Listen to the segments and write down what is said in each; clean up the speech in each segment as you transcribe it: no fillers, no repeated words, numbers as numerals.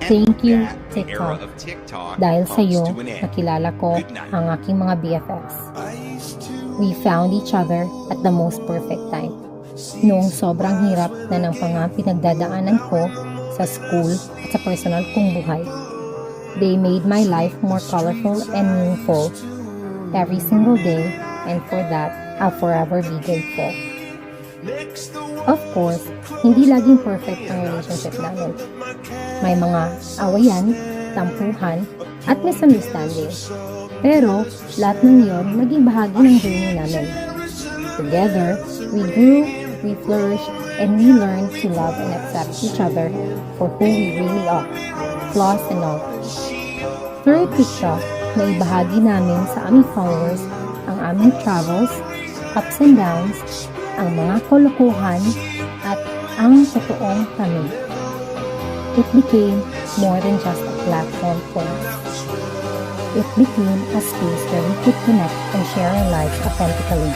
Thank you, TikTok. Dahil sa iyo, nakilala ko ang aking mga BFFs. We found each other at the most perfect time. Noong sobrang hirap na ng mga pinagdadaanan ko sa school at sa personal kong buhay. They made my life more colorful and meaningful every single day, and for that, I'll forever be grateful. Of course, hindi laging perfect ang relationship namin. May mga awayan, tampuhan, at misunderstanding. Pero, lahat ng yon naging bahagi ng journey namin. Together, we grew, we flourished, and we learned to love and accept each other for who we really are, flaws and all. Through TikTok, naibahagi namin sa aming followers ang aming travels, ups and downs, ang mga kalokohan, at ang totoong kami. It became more than just a platform for us. It became a space where we could connect and share our lives authentically.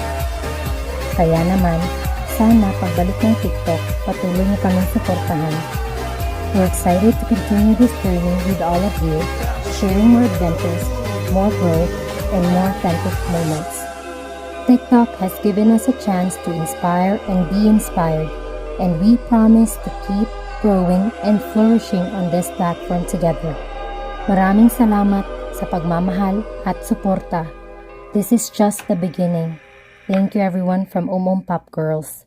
Kaya naman, sana pagbalik ng TikTok, patuloy niyo kaming suportahan. We're excited to continue this journey with all of you, sharing more adventures, more growth, and more authentic moments. TikTok has given us a chance to inspire and be inspired, and we promise to keep growing and flourishing on this platform together. Maraming salamat sa pagmamahal at suporta. This is just the beginning. Thank you everyone from Pop Girls.